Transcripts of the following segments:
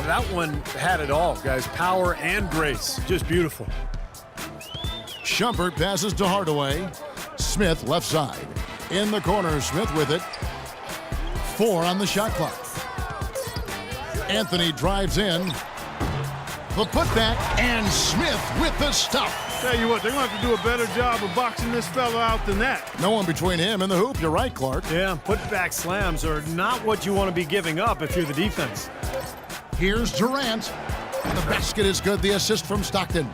Oh, that one had it all, guys. Power and grace. Just beautiful. Shumpert passes to Hardaway. Smith left side. In the corner, Smith with it. 4 on the shot clock. Anthony drives in. The putback, and Smith with the stuff. Tell you what, they're going to have to do a better job of boxing this fella out than that. No one between him and the hoop. You're right, Clark. Yeah, putback slams are not what you want to be giving up if you're the defense. Here's Durant. The basket is good. The assist from Stockton.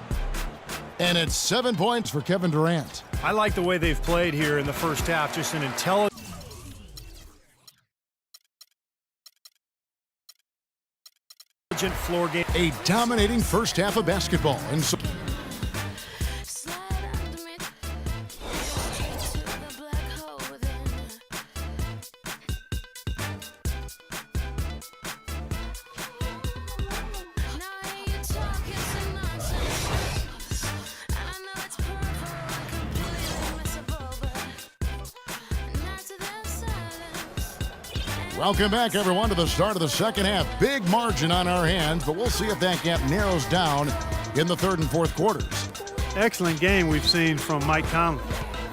And it's 7 points for Kevin Durant. I like the way they've played here in the first half. Just an intelligent floor game. A dominating first half of basketball. And so welcome back, everyone, to the start of the second half. Big margin on our hands, but we'll see if that gap narrows down in the third and fourth quarters. Excellent game we've seen from Mike Conley.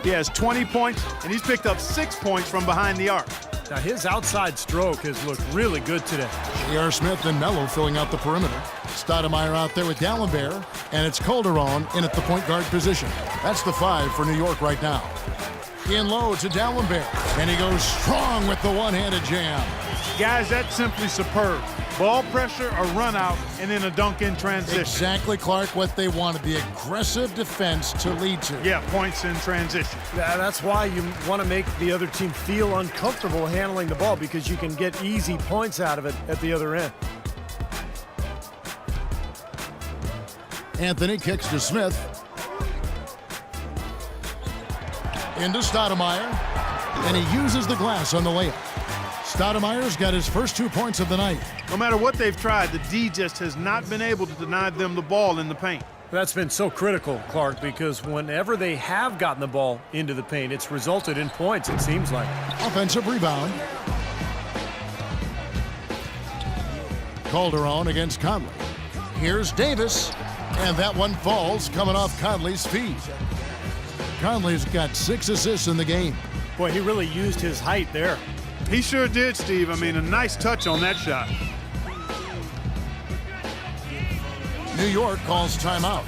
He has 20 points, and he's picked up 6 points from behind the arc. Now, his outside stroke has looked really good today. J.R. Smith and Melo filling out the perimeter. Stoudemire out there with D'Alembert, and it's Calderon in at the point guard position. That's the 5 for New York right now. In low to D'Alembert, and he goes strong with the one-handed jam. Guys, that's simply superb. Ball pressure, a run out, and then a dunk in transition. Exactly, Clark, what they wanted, the aggressive defense to lead to. Yeah, points in transition. Yeah, that's why you want to make the other team feel uncomfortable handling the ball, because you can get easy points out of it at the other end. Anthony kicks to Smith. Into Stoudemire, and he uses the glass on the layup. Stoudemire's got his first 2 points of the night. No matter what they've tried, the D just has not been able to deny them the ball in the paint. That's been so critical, Clark, because whenever they have gotten the ball into the paint, it's resulted in points, it seems like. Offensive rebound. Calderon against Conley. Here's Davis, and that one falls coming off Conley's feet. Conley's got 6 assists in the game. Boy, he really used his height there. He sure did, Steve. I mean, a nice touch on that shot. New York calls timeout.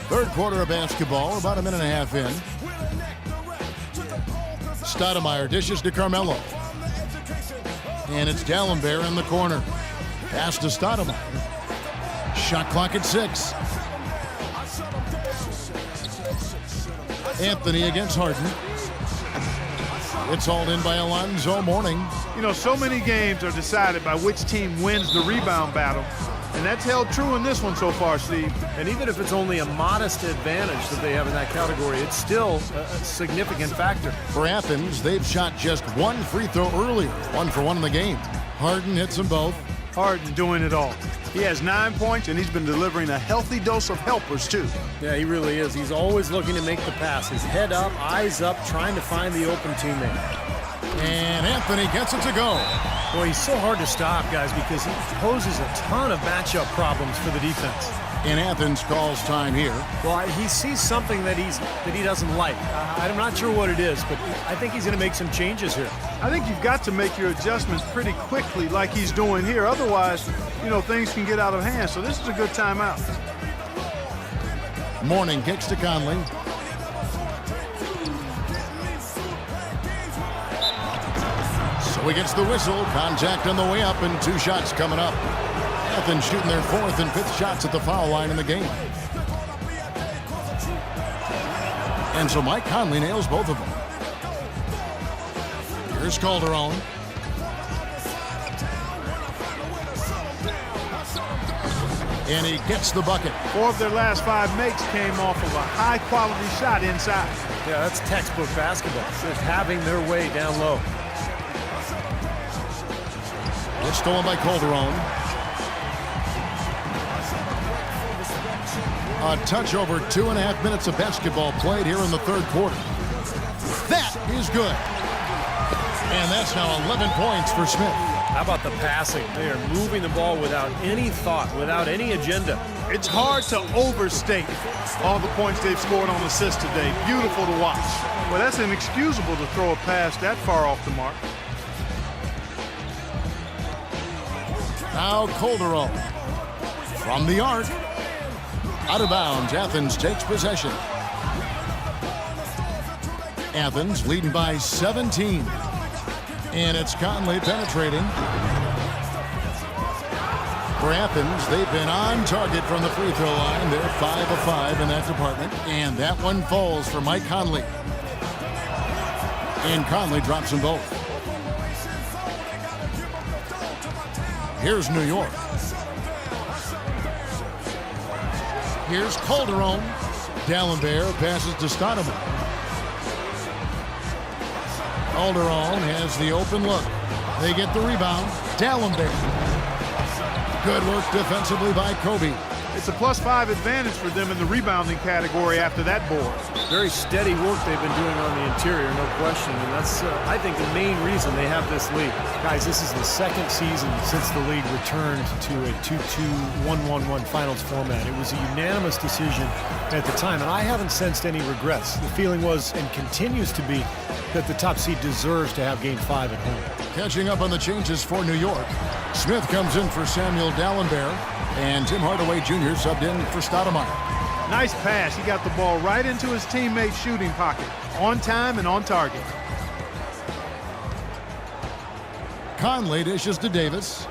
Third quarter of basketball, about a minute and a half in. Stoudemire dishes to Carmelo. And it's D'Alembert in the corner. Pass to Stoudemire. Shot clock at 6. Anthony against Harden. It's hauled in by Alonzo Mourning. You know, so many games are decided by which team wins the rebound battle. And that's held true in this one so far, Steve. And even if it's only a modest advantage that they have in that category, it's still a significant factor. For Athens, they've shot just 1 free throw earlier. 1 for 1 in the game. Harden hits them both. Harden doing it all. He has 9 points, and he's been delivering a healthy dose of helpers, too. Yeah, he really is. He's always looking to make the pass. His head up, eyes up, trying to find the open teammate. And Anthony gets it to go. Boy, he's so hard to stop, guys, because he poses a ton of matchup problems for the defense. And Athens calls time here. Well, he sees something that he doesn't like. I'm not sure what it is, but I think he's going to make some changes here. I think you've got to make your adjustments pretty quickly like he's doing here. Otherwise, you know, things can get out of hand. So this is a good timeout. Mourning kicks to Conley. So he gets the whistle. Contact on the way up and 2 shots coming up. Athens shooting their 4th and 5th shots at the foul line in the game. And so Mike Conley nails both of them. Here's Calderon. And he gets the bucket. 4 of their last 5 makes came off of a high-quality shot inside. Yeah, that's textbook basketball. Just having their way down low. It's stolen by Calderon. A touch over 2.5 minutes of basketball played here in the third quarter. That is good. And that's now 11 points for Smith. How about the passing? They are moving the ball without any thought, without any agenda. It's hard to overstate all the points they've scored on assists today. Beautiful to watch. Well, that's inexcusable to throw a pass that far off the mark. Now Calderon from the arc. Out of bounds, Athens takes possession. Athens leading by 17. And it's Conley penetrating. For Athens, they've been on target from the free throw line. They're 5 of 5 in that department. And that one falls for Mike Conley. And Conley drops them both. Here's New York. Here's Calderon. D'Alembert passes to Stoudemire. Calderon has the open look. They get the rebound. D'Alembert. Good work defensively by Kobe. It's a +5 advantage for them in the rebounding category after that board. Very steady work they've been doing on the interior, no question. And that's, I think, the main reason they have this lead. Guys, this is the second season since the league returned to a 2-2-1-1-1 finals format. It was a unanimous decision at the time, and I haven't sensed any regrets. The feeling was, and continues to be, that the top seed deserves to have Game 5 at home. Catching up on the changes for New York. Smith comes in for Samuel D'Alembert, and Tim Hardaway Jr. subbed in for Stoudemire. Nice pass. He got the ball right into his teammate's shooting pocket. On time and on target. Conley dishes to Davis.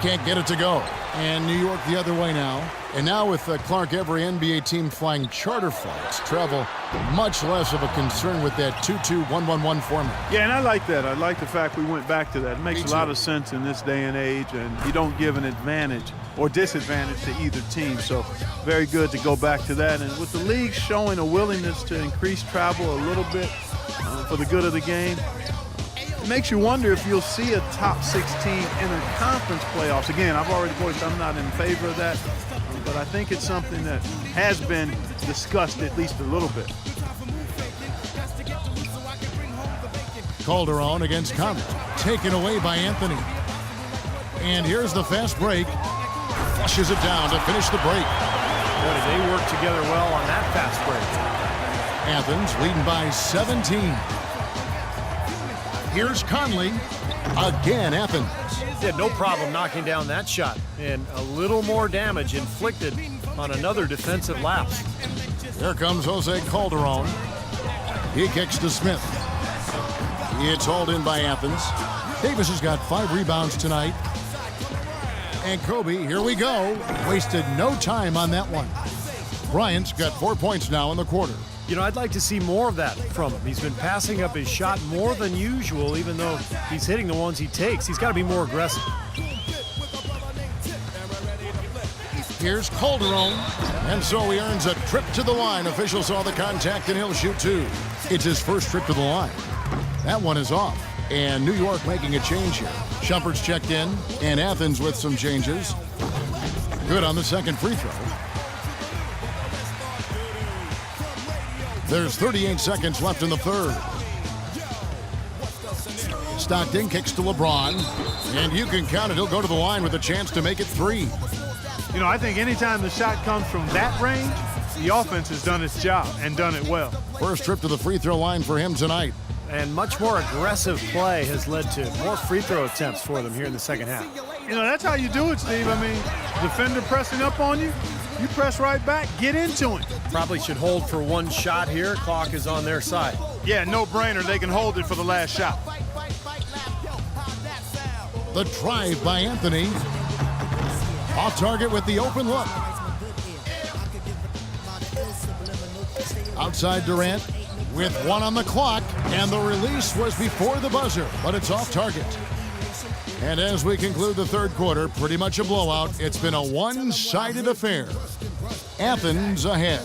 Can't get it to go. And New York the other way now. And now with Clark, every NBA team flying charter flights, travel much less of a concern with that 2-2-1-1-1 format. Yeah, and I like that. I like the fact we went back to that. It makes a lot of sense in this day and age, and you don't give an advantage or disadvantage to either team. So very good to go back to that. And with the league showing a willingness to increase travel a little bit for the good of the game, it makes you wonder if you'll see a top 16 interconference playoffs. Again, I've already voiced I'm not in favor of that, but I think it's something that has been discussed at least a little bit. Calderon against Conley. Taken away by Anthony. And here's the fast break. Flushes it down to finish the break. Boy, did they work together well on that fast break. Athens leading by 17. Here's Conley. Again, Athens. He had no problem knocking down that shot, and a little more damage inflicted on another defensive lapse. Here comes Jose Calderon. He kicks to Smith. It's hauled in by Athens. Davis has got 5 rebounds tonight. And Kobe, here we go. Wasted no time on that one. Bryant's got 4 points now in the quarter. You know, I'd like to see more of that from him. He's been passing up his shot more than usual, even though he's hitting the ones he takes. He's got to be more aggressive. Here's Calderon. And so he earns a trip to the line. Officials saw the contact, and he'll shoot 2. It's his first trip to the line. That one is off. And New York making a change here. Shumpert's checked in, and Athens with some changes. Good on the second free throw. There's 38 seconds left in the third. Stockton kicks to LeBron. And you can count it. He'll go to the line with a chance to make it 3. You know, I think anytime the shot comes from that range, the offense has done its job and done it well. First trip to the free throw line for him tonight. And much more aggressive play has led to more free throw attempts for them here in the second half. You know, that's how you do it, Steve. I mean, defender pressing up on you, you press right back, get into him. Probably should hold for one shot here. Clock is on their side. Yeah, no brainer. They can hold it for the last shot. The drive by Anthony. Off target with the open look. Outside Durant with 1 on the clock, and the release was before the buzzer, but it's off target. And as we conclude the third quarter, pretty much a blowout. It's been a one-sided affair. Athens ahead,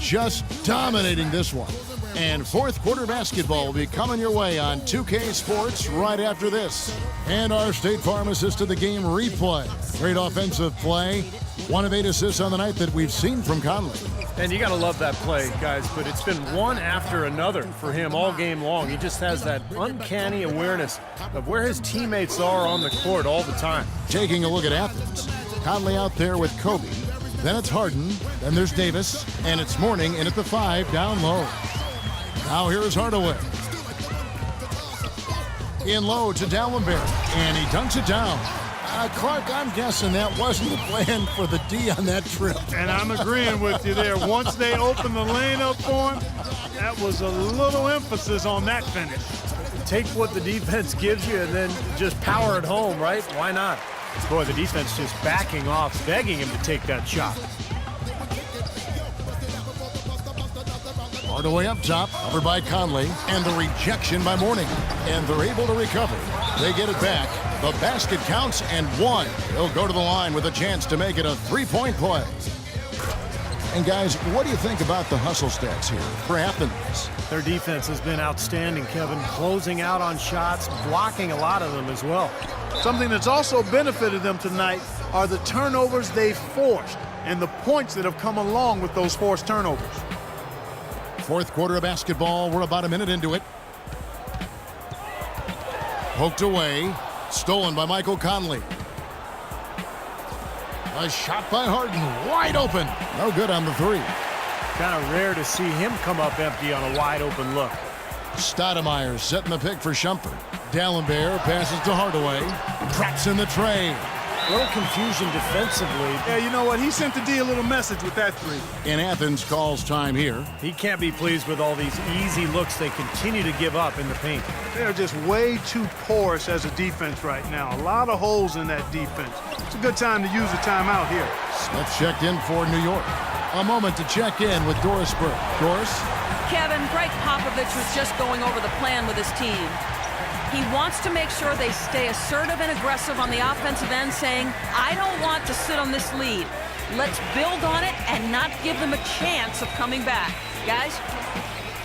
just dominating this one. And fourth quarter basketball will be coming your way on 2K Sports right after this. And our State Farm Assist of the Game replay. Great offensive play 1 of 8 assists on the night that we've seen from Conley. And you got to love that play, guys, but it's been one after another for him all game long. He just has that uncanny awareness of where his teammates are on the court all the time. Taking a look at Athens. Conley out there with Kobe. Then it's Harden. Then there's Davis. And it's Mourning in at the 5 down low. Now here is Hardaway. In low to Dallenberg. And he dunks it down. Clark, I'm guessing that wasn't the plan for the D on that trip. And I'm agreeing with you there. Once they opened the lane up for him, that was a little emphasis on that finish. Take what the defense gives you and then just power it home, right? Why not? Boy, the defense just backing off, begging him to take that shot. Hardaway up top, covered by Conley, and the rejection by Mourning. And they're able to recover. They get it back. The basket counts and 1. He'll go to the line with a chance to make it a 3-point play. And guys, what do you think about the hustle stats here for Athens? Their defense has been outstanding, Kevin, closing out on shots, blocking a lot of them as well. Something that's also benefited them tonight are the turnovers they've forced and the points that have come along with those forced turnovers. Fourth quarter of basketball. We're about a minute into it. Poked away. Stolen by Michael Conley. A shot by Harden. Wide open. No good on the 3. Kind of rare to see him come up empty on a wide open look. Stoudemire setting the pick for Shumpert. Dallenberg passes to Hardaway. Traps in the tray. A little confusion defensively. Yeah, you know what? He sent the D a little message with that 3. And Athens calls time here. He can't be pleased with all these easy looks they continue to give up in the paint. They're just way too porous as a defense right now. A lot of holes in that defense. It's a good time to use a timeout here. Smith checked in for New York. A moment to check in with Doris Burke. Doris? Kevin, Greg Popovich was just going over the plan with his team. He wants to make sure they stay assertive and aggressive on the offensive end, saying, I don't want to sit on this lead. Let's build on it and not give them a chance of coming back. Guys?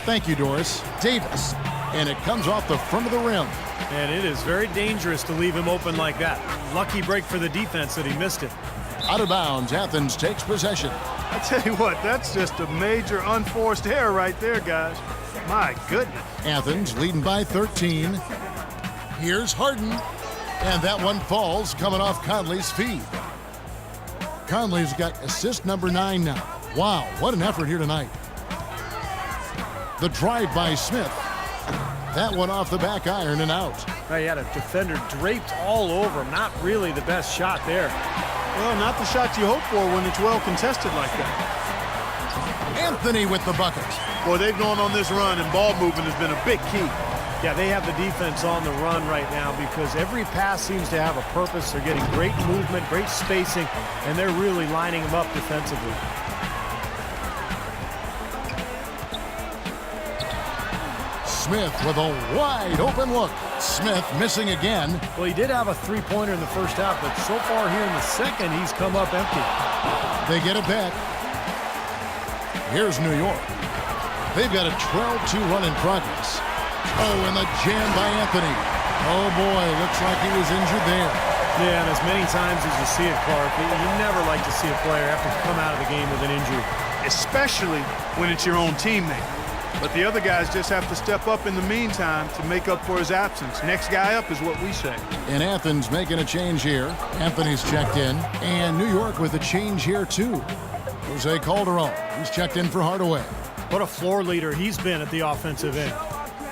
Thank you, Doris. Davis. And it comes off the front of the rim. And it is very dangerous to leave him open like that. Lucky break for the defense that he missed it. Out of bounds, Athens takes possession. I tell you what, that's just a major unforced error right there, guys. My goodness. Athens leading by 13. Here's Harden. And that one falls coming off Conley's feed. Conley's got assist number 9 now. Wow, what an effort here tonight. The drive by Smith. That one off the back iron and out. He had a defender draped all over him. Not really the best shot there. Well, not the shot you hope for when it's well contested like that. Anthony with the bucket. Boy, they've gone on this run, and ball movement has been a big key. Yeah, they have the defense on the run right now because every pass seems to have a purpose. They're getting great movement, great spacing, and they're really lining them up defensively. Smith with a wide open look. Smith missing again. Well, he did have a three-pointer in the first half, but so far here in the second, he's come up empty. They get it back. Here's New York. They've got a 12-2 run in progress. Oh, and the jam by Anthony. Oh, boy, looks like he was injured there. Yeah, and as many times as you see it, Clark, you never like to see a player have to come out of the game with an injury. Especially when it's your own teammate. But the other guys just have to step up in the meantime to make up for his absence. Next guy up is what we say. And Athens making a change here. Anthony's checked in. And New York with a change here, too. Jose Calderon, he's checked in for Hardaway. What a floor leader he's been at the offensive end.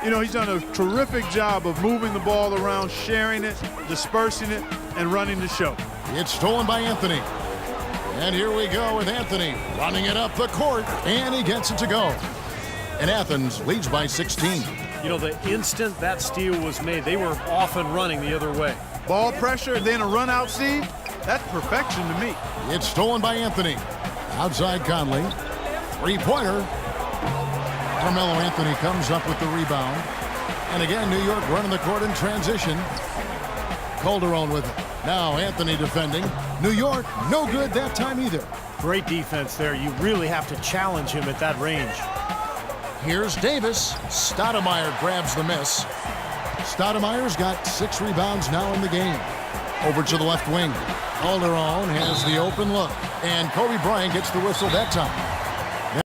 You know, he's done a terrific job of moving the ball around, sharing it, dispersing it, and running the show. It's stolen by Anthony. And here we go with Anthony running it up the court, and he gets it to go. And Athens leads by 16. You know, the instant that steal was made, they were off and running the other way. Ball pressure, then a run-out seed, that's perfection to me. It's stolen by Anthony. Outside Conley. Three-pointer. Carmelo Anthony comes up with the rebound. And again, New York running the court in transition. Calderon with it. Now Anthony defending. New York, no good that time either. Great defense there. You really have to challenge him at that range. Here's Davis. Stoudemire grabs the miss. Stoudemire's got 6 rebounds now in the game. Over to the left wing. Calderon has the open look. And Kobe Bryant gets the whistle that time.